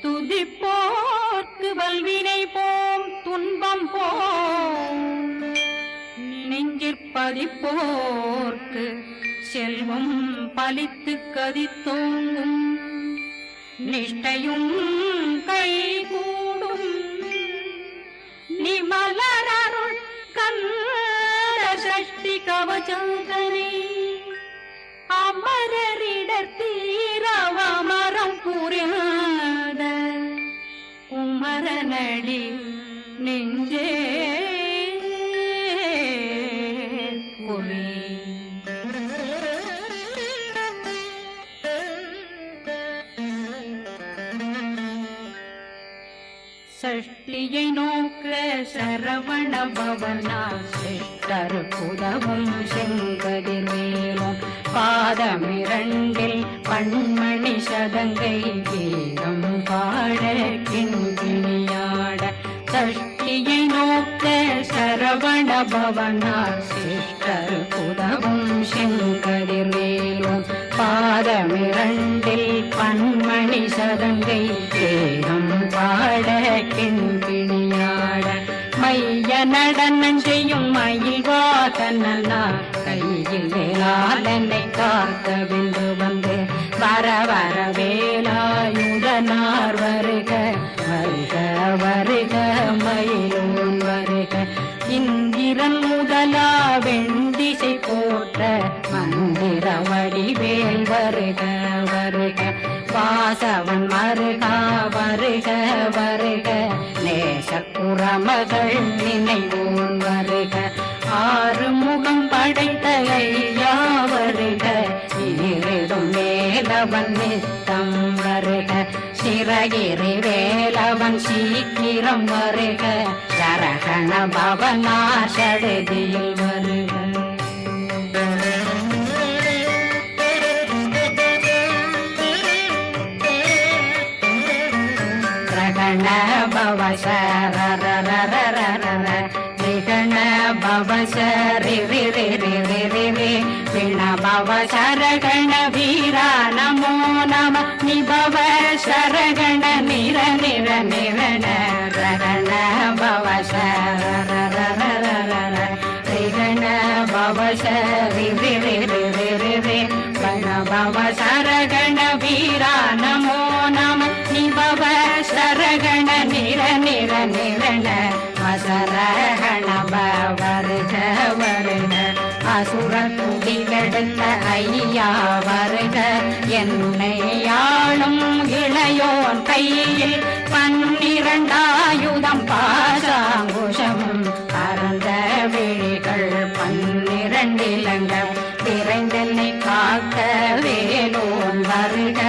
துதிப்போர்க்கு வல்வினை போம் துன்பம் போம் நெஞ்சிற்பதிப்போர்க்கு செல்வம் பலித்து கதித்தோங்கும் நிஷ்டையும் கைகூடும் நிமலரருள் கந்த சஷ்டி கவசந்தனை அமரரிடத்தீரவமரம் புரியாத குமரனடி நெஞ்சே குமி சஷ்டியை நோக்க சரவண பவனா சிஷ்டர் புதவும் செங்கதிர்வேலும் பாதமிரண்டில் பண்மணி சதங்கை கீதம் பாட கிண்கிணியாட சஷ்டியை நோக்க சரவண பவனா சிஷ்டர் புதவும் செங்கதிர்வேலும் பாதமிரண்டில் பண்மணி சதங்கை கீதம் பாட கிண்கிணியாட மைய நடனம் செய்யும் மயில் வாகனா கையில் வேளாளனை காக்க விந்து வந்து வர வர வேலாயுதனார் வருக வருக வருக மயிலோன் வருக இந்திரன் முதலா வெண்டிசை போற்ற மந்திர வடிவேல் வருக வருக வாசவன் மருகா வருக வருக நேசக்குறமகள் நினைவோன் வருக ஆறு முகம் படைத்த ஐயா வருக ஈரிடும் வேலவன் நித்தம் வருக சிறகிரி வேலவன் சீக்கிரம் வருக சரகண பவனா சடுதியில் வருக பவ சரரரரரர நிகண பவ சரி ரி ரி ரி ரி ரி ரி விண பவ சரகண வீரா நமோ நம நிபவ சரகண நிர நிர நிரண ரகண பவ சரரரரரர நிகண பவ சரி ரி ரி ரி ரி ரி ரி விண பவ சரகண வீரா நமோ நம நிபவ சரகண நிர நிர நிரண அசரகண வருக வருக அசுர குடிகெடுத்த ஐயா வருக என்னை ஆளும் இளையோன் கையில் 12 ஆயுதம் பாசாங்குஷமும் பரந்த விழிகள் 12 இலங்கம் விரைந்தென்னை காக்க வேலோன் வருக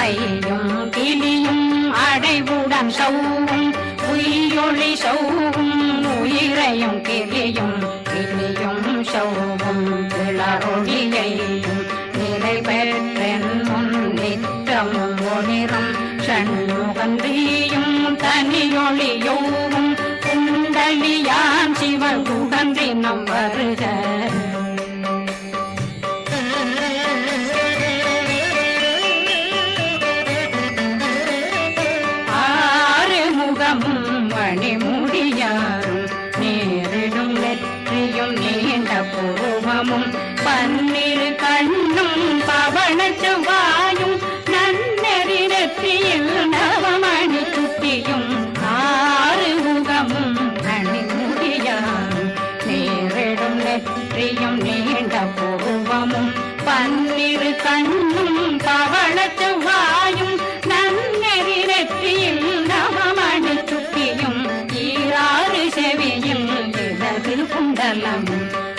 ஐயும் கிளியும் அடைவுடன் சௌவும் உயிரொளி சௌவும் உயிரையும் கிளியும் கிளியும் சௌவும் கிளரொளியையும் நிலை பெற்றென் முன் நித்தமும் ஒளிரும் சண்முகந்தியும் தனியொளியோவும் குண்டலியான் சிவன் குடந்தினம் வருக மணிமுடியாரும் நேரிடும் நெற்றியும் நீண்ட பூவமும் 12 கண்ணும் பவன செவ்வாயும் நன்னெறி நெற்றியில் நவமணி சுட்டியும் 6 முகமும் மணிமுடியாரும் நேரிடும் நெற்றியும் நீண்ட பூவமும் 12 கண்ணும் பவன செவ்வாயும் நன்னெறி நெற்றியில் நவமணி சுட்டியும் 6 செவியில் விலகு குண்டலம்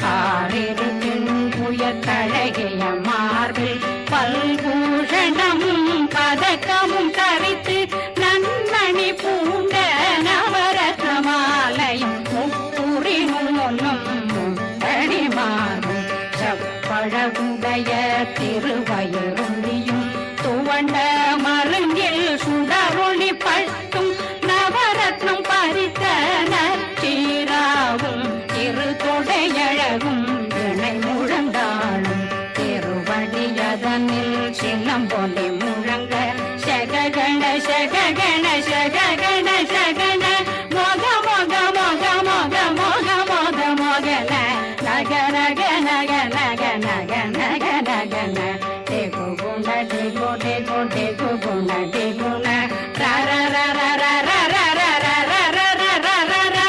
6 புயக்கழகிய மார்பில் பல்பூஷணமும் பதக்கமும் கரைத்து நன்னணி பூண்ட நவரத்ன மாலையும் முப்புரி நூலும் முத்தடிமாறும் செப்பழகுடைய திருவயருந்தியும் துவண்ட மருங்கில் சுடரொளி பட்டும் நவரத்னம் பறித்த நச்சீராவும் திருத்தொடையழகும் இணை முழந்தாளும் திருவடியதனில் சிலம்பொலி முழங்க சககண சகக கணேச கணேச கண மோக மோக மோக மோக மோக மோக மோகன நக நக நக நக நக நக நகன டேகு குண டேகு டேகு டேகு குண டேகுண ர ர ர ர ர ர ர ர ர ர ர ர ர ர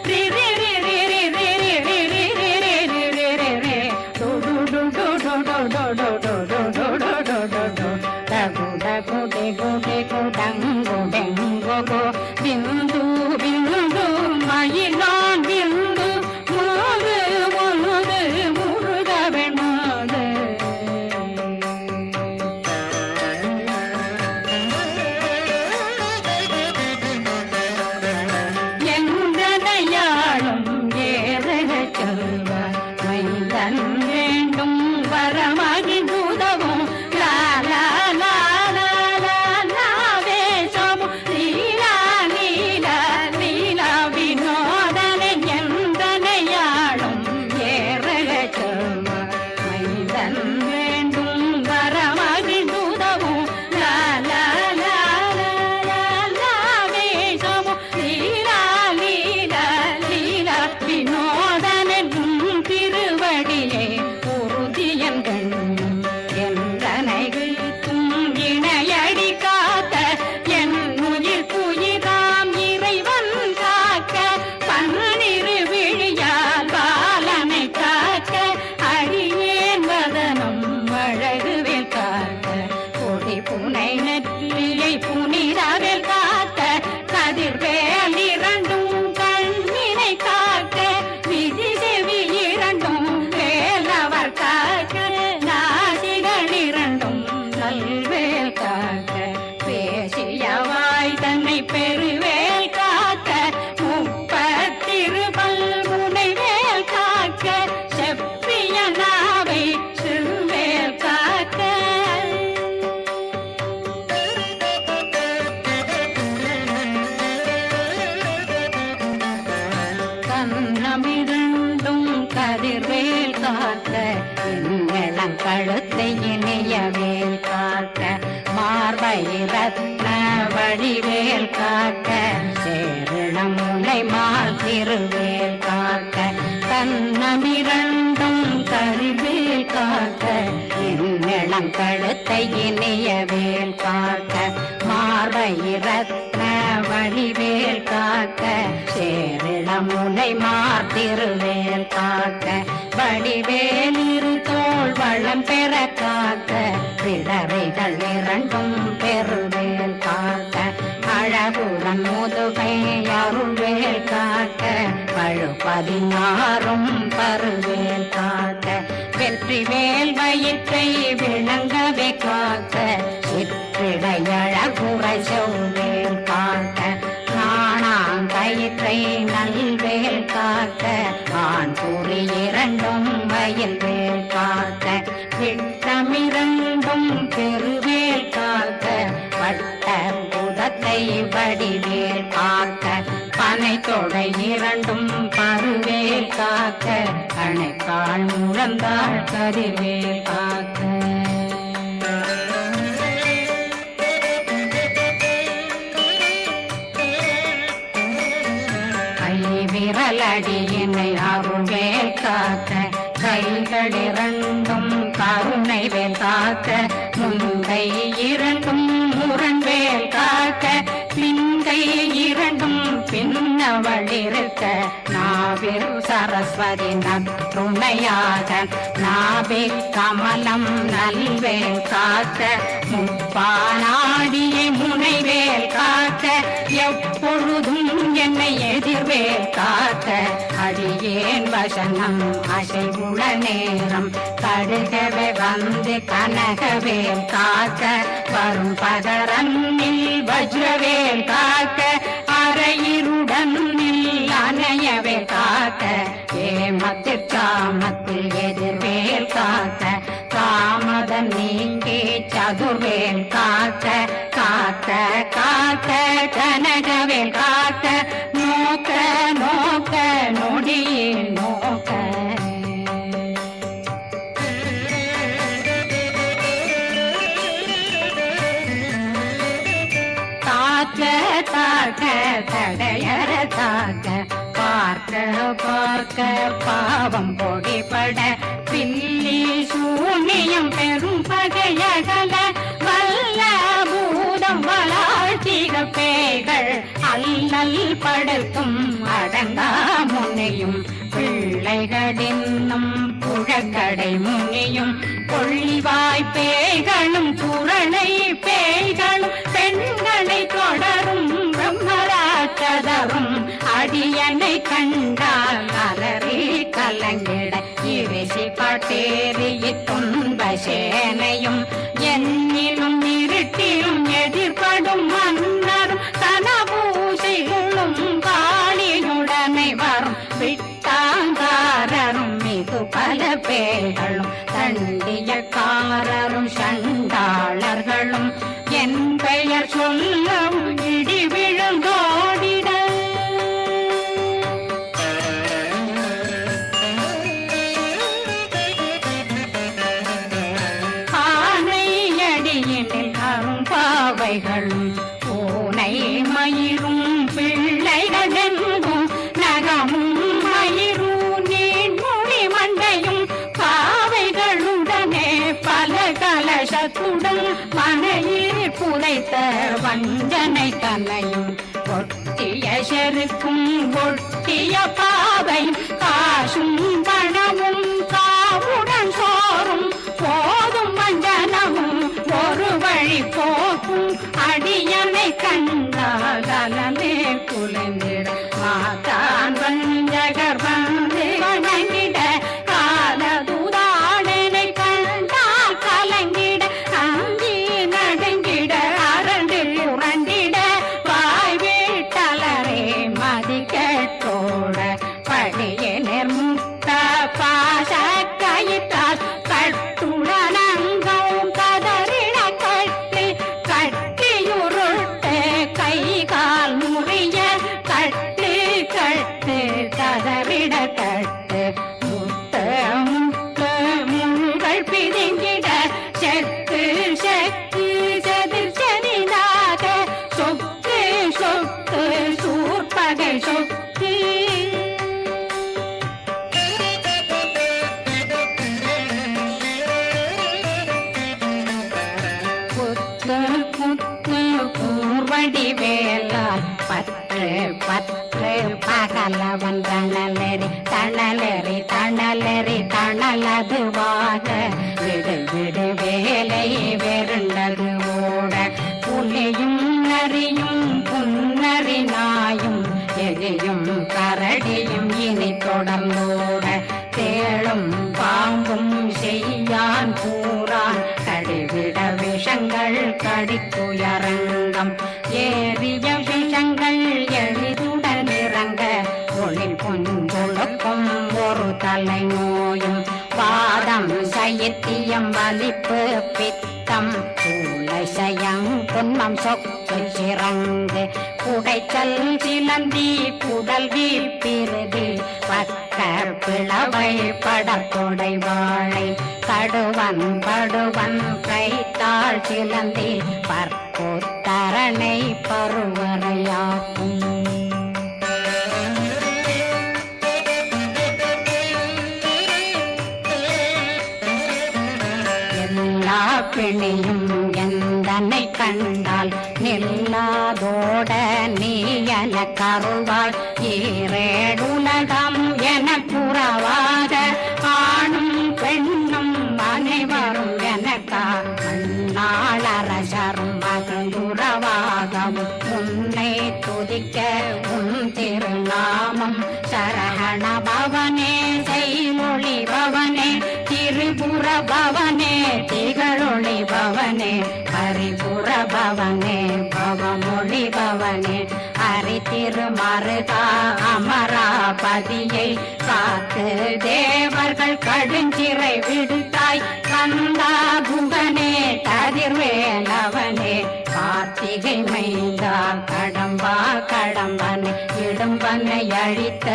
ரி ரி ரி ரி ரி ரி ரி ரி ரி ரி ரி ரி ரி ரி ரி டு டு டு டு டு டு டு டு டு டு டு டு டு டு டு டகு டகு டேகு டேகு டங்கு டெங்கு கோ பிந்து பிந்து மயிலான் பிந்து முழுது முழுது முழுக வெண்முது எந்தனையாளும் ஏறக செல்வ மைந்தன் வேண்டும் வரமாகி உதவும் லா லா லா லா லா லாவேசமு லீலா லீலா லீலா வினோதனை எந்தனையாளும் ஏறக செல்வ மைந்தன் வேண்டும் வரமாகி உதவும் லா லா லா லா லா லாவேசமு லீலா லீலா லீலா வினோதனும் திருவடியை உறுதியங்கள் என்றனைகளுக்கும் இணையடி காத்த என் உயிர் புயிராம் இறைவன் காக்க பன்னிரு விழியால் பாலனை காக்க அடியேன் வதனம் அழகுவில் காக்க கொடி புனை நெற்றியை புனிதவில் காக்க கதிர்வேல் இரண்டும் கண்ணினை காக்க விதி செவி இரண்டும் வேலவர் காக்க நாசிகள் இரண்டும் நல்வேல் காக்க பேசியவாய் தன்னை பெருவேல் காக்க முப்பத்திருபல் முனைவேல் காக்க செப்பிய நாவை சிறுவேல் காக்க கண்ணமிரண்டும் கதிர்வேல் காக்க இளம் கழுத்தை இணையவேல் காக்க மார்பை ரத்ன வடிவேல் காக்க சேரணம் முனை மால் திருவேல் காக்க கண்ணமிரண்டும் கதிர்வேல் காக்க இளம் கழுத்தை இணையவேல் காக்க மார்பை ரத்ன வடிவேல் காக்க சேரிடம் முனை மார்த்திருவேல் காக்க வடிவேல் இரு தோள் வளம் பெற காக்க பிடரைகள் இரண்டும் பெருவேல் காக்க அழகுடன் முதுகை அருள்வேல் காக்க பழு 16 பருவேல் காக்க வெற்றி வேல் வயிற்றை விளங்கவே காக்க சிற்றிடையழகுரை செவ்வேல் காக்க நாணாங்கயிற்றை நல்வேல் காக்க ஆண் குறி இரண்டும் வயல்வேல் காக்க விட்டமிரண்டும் பெருவேல் காக்க வட்ட புதத்தை வடிவேல் காக்க பனை தொடை இரண்டும் பருவேல் காக்க அணைக்கால் முழந்தாள் கதிர்வேல் காக்க விரலடியினை அருள்வேல் காக்க கைகள் இரண்டும் கருணை வேல் காக்க முன்கை இரண்டும் முரண்வேல் காக்க பின்கை இரண்டும் பின்னவளிருக்க நாவில் சரஸ்வதி நற்றுணையாக நாவே கமலம் நல்வேல் காக்க முப்பானாடியை முனைவேல் காக்க எப்பொழுதும் என்னை எதிர்வேல் காக்க அடியேன் வசனம் அசைவுள நேரம் கடுகவே வந்து கனகவேல் காக்க வரும் பகரன்னில் வஜ்ரவேல் காக்க அரையிருடன் அணையவே காக்க ஏமத்தில் காமத்தில் எதிர்வேல் காக்க காமதம் நீங்கி சதுர்வேல் காக்க காக்க காக்க கனகவேல் காக்க நோக்க நோக்க நொடியில் நோக்க காக்க தாக்க தடையற தாக்க பார்க்க பார்க்க பாவம் பொடிபட பில்லி சூனியம் பெரும் பகையகல வல்ல பூதம் வளாழ்த்திக பேய்கள் அல்லல் படுத்தும் அடங்கா முனையும் பிள்ளைகளின்னும் புழக்கடை முனியும் கொள்ளிவாய் பேய்களும் குரணை பேய்களும் பெண்களை தொடரும் பிரம்மராட்சதரும் அடியனை கண்டால் அலறி கலங்கிட இரிசி பட்டேறிய துன்ப சேனையும் என்னிலும் இருட்டிலும் எதிர்படும் மன்னரும் தனபூசைகளும் காளியுடனை வரும் விட்டாங்காரரும் மிகு பல பேர்களும் தண்டியக்காரரும் சண்டாளர்களும் என் பெயர் சொல்லவும் இடி விழுந்தோடிட ஆனையடியினில் அரும்பாவைகளும் பூனை மயிரும் பிள்ளைகளெங்கும் நகமும் மயிரும் நீர்மொழி மண்டையும் பாவைகளுடனே பல கலசத்துடன் மனையில் புதைத்த வஞ்சனை தன்னையும் ஒட்டிய செருக்கும் ஒட்டிய பாவை காசும் பணமும் காவுடன் சோறும் போதும் வஞ்சனமும் ஒரு வழி போக்கும் அடியனை கண்டாலே குலைந்திட மாதான் வஞ்சகர் வந்து வணங்கிட காலதுதாடனை கண்டால் கலங்கிட அஞ்சி நடுங்கிட அரண்டு உரண்டிட வாய் வீட்டலரே மதி கேட்டோட படியே நிர்முக்த பாச கயிற்றால் கட்டுடனங்கும் கதறிட கட்டி கட்டியுருட்டு கை கால் முறிய கட்டு கட்டு கதறிட கட்டு முட்டு முட்டு முள்கள் பிதுங்கிட செத்து செத்து செதிர் செதிதாக சொக்கு சொக்கு சூர்பகை சொக்கு கூர்வடி வேலால் பற்று பற்று பகலவன் தணலெறி தணலெறி தணலெறி தணலதுவாக விடு விடு வேலை வெருண்டது ஓட புலியும் நரியும் புன்னறி நாயும் எலியும் கரடியும் இனி தொடர்ந்தோட தேளும் பாம்பும் செய்யான் கூறான் கடிவிட விஷங்கள் கடித்துயரங்கம் ஏறிய விஷங்கள் எளிதுடன் இறங்க ஒளி பொஞ்சொழுக்கும் ஒரு தலை நோயும் பாதம் சைத்தியம் வலிப்பு பித்தம் சயம் துன்பம் சொக்கு சிறங்கு குடைச்சல் சிலந்தி குடல் வீழ்பிருதி பக்க பிளவை படற்கொடை வாழை கடுவன் படுவன் கைத்தாள் சிலந்தி பற்போத்தரணை பருவரையாக்கும் பிணியும் எந்தனை கண்டால் நில்லாதோட நீ என கருவாள் ஈரேடுலகம் என புறவாக ஆணும் பெண்ணும் அனைவரும் எனக்கா மண்ணாளரசரும் மகிழ்ந்துறவாகவும் உன்னை துதிக்க உன் திருநாமம் சரகண பவனே செய்மொழி பவனே திரிபுர பவனே திகழொளி பவனே ஹரிபுர பவனே பவமொழி பவனே ஹரி திருமருகா அமராபதியை காத்து தேவர்கள் கடுஞ்சிறை விடுத்தாய் கந்தா குகனே கதிர்வேலவனே கார்த்திகை மைந்தா கடம்பா கடம்பனை இடும்பனை அழித்த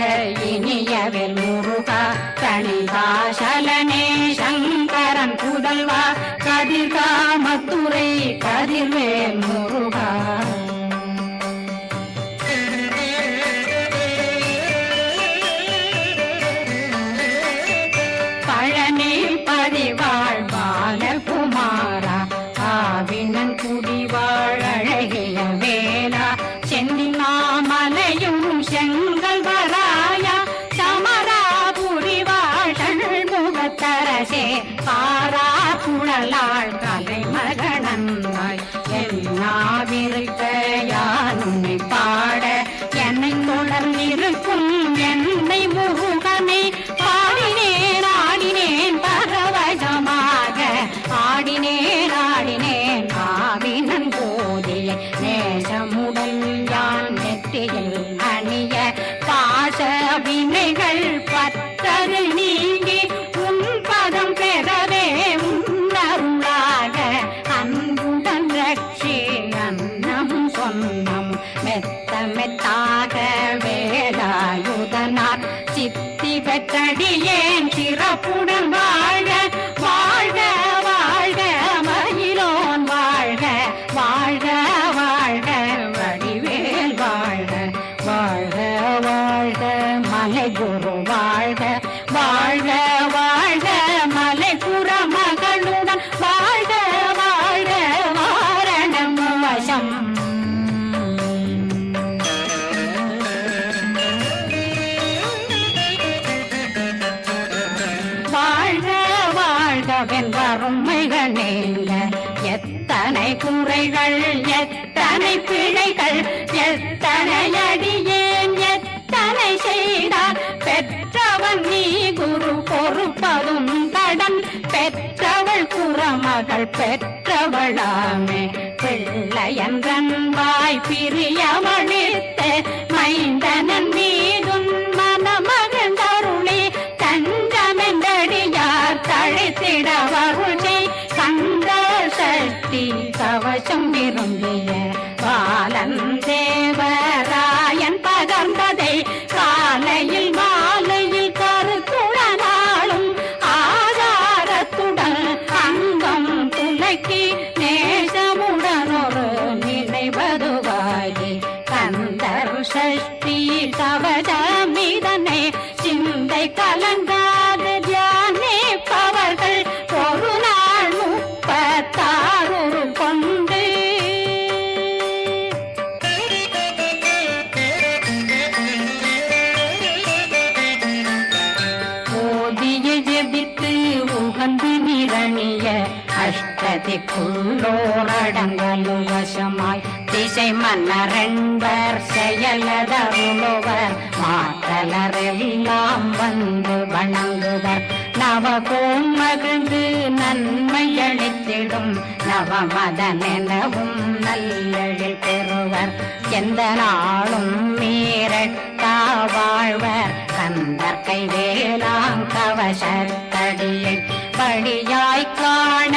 இனியவில் முருகா கணிகாசலனே சங்கரன் புதல்வா கதிர்காமத்துறை கதிர்வேல் முருகா கல்யாண் நெற்றியில் அணிய பாச வினைகள் பத்தரு நீங்கி உன் பதம் பெறவே உன்னருளாக அன்புடன் ரட்சி அன்னம் சொன்னம் மெத்த மெத்தாக வேலாயுதனார் சித்தி பெற்றடியேன் சிறப்புடன் வாழ்க வாழ்க வாழ்க மயிலோன் வாழ்க வாழ்க வாழ்க வடிவேல் வாழ்க வாழ்க வாழ்க மலை குரு வாழ்க வாழ்க வாழ்க மலை புற மகளுடன் வாழ்க வாழ்க வாரணம் வசம் வறுமைகள் நீங்க எத்தனை குறைகள் எத்தனை பிழைகள் எத்தனை அடியேன் எத்தனை செய்தார் பெற்றவன் நீ குரு பொறுப்பதும் கடன் பெற்றவள் குறமகள் பெற்றவளாமே பிள்ளையன்றன் வாய் பிரியமளித்த மைந்தனன் மீதும் மனமகந்தருளி தஞ்சமென்றடியார் தழைத்திட வருளை கந்த சக்தி கவசம் விரும்பிய பாலன் தேவராயன் பகர்ந்ததை காலையில் மாலையில் கருத்துடனாலும் ஆதாரத்துடன் அங்கம் துலக்கி நேசமுடன் ஒரு நினைவதுவாகி கந்தர் சஷ்டி கவசமிதனை சிந்தை கலங்காத தியானிப்பவர்கள் ஒரு நாள் 36 கொண்டு ஓதிய ஜெபித்து உகந்து நிரணிய அஷ்டதிக்குள்ளோரடங்கலும் வசமாய் திசை மன்னரென்பர் செயலதருளுவர் மாற்றலரெல்லாம் வந்து வணங்குவர் நவகோம் மகிழ்ந்து நன்மையளித்திடும் நவமதனெனவும் நல்லெழில் பெறுவர் எந்த நாளும் மீறட்டா வாழ்வர் கந்தற்கை வேளாங் கவசத்தடியை படியாய் காண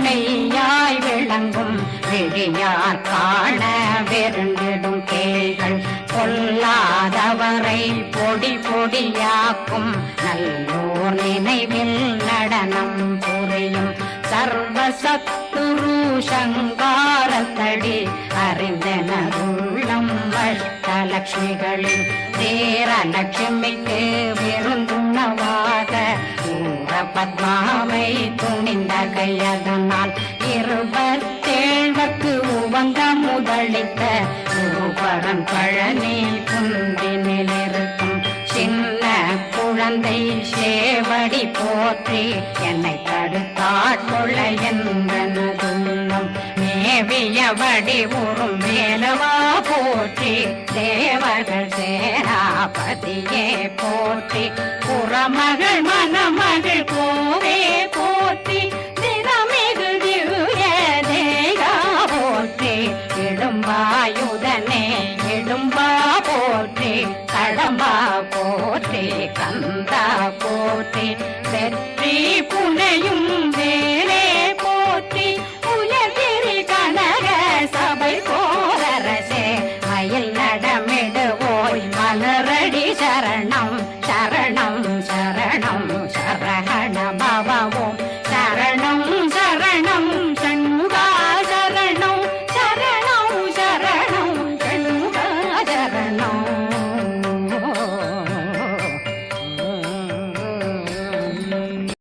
மெய்யாய் விளங்கும் விழியார் காண வெருண்டிடும் கேள்கள் பொல்லாதவரை பொடி பொடியாக்கும் நல்லோர் நினைவில் நடனம் புரியும் சர்வசத்துரு சங்காரத்தடி அறிந்தனருள்ளம் அஷ்டலட்சுமிகளில் தேரலட்சுமிக்கு விருந்துணவாக ஊர பத்மாவை துணிந்த கையதனால் 27 உவங்க முதலித்த குருபரன் பழனி குந்தினில் இருக்கும் சின்ன குழந்தை சேவடி போற்றி என்னை தடுத்தாட்கொள்ள என்பனதுள்ளம் மேவியபடி உறும் வேலவா போற்றி தேவர்கள் சேனாபதியே போற்றி புறமகள் மணமகள் கோவே போற்றி தினமிகு திவ்ய தேகா போற்றி இடும்பாயுதனே இடும்பா போற்றி கடம்பா போற்றி கந்தா போற்றி வெற்றி புனையும் வேலே போற்றி உலகிரி கனக சபை போரரசே மயில் நடமிடுவோய் மலரடி சரணம் சரணம் சரணம் சரஹண பவவோம் சரணம் சரணம் சண்முகா சரணம் சரணம் சரணம் சண்முகா சரணம்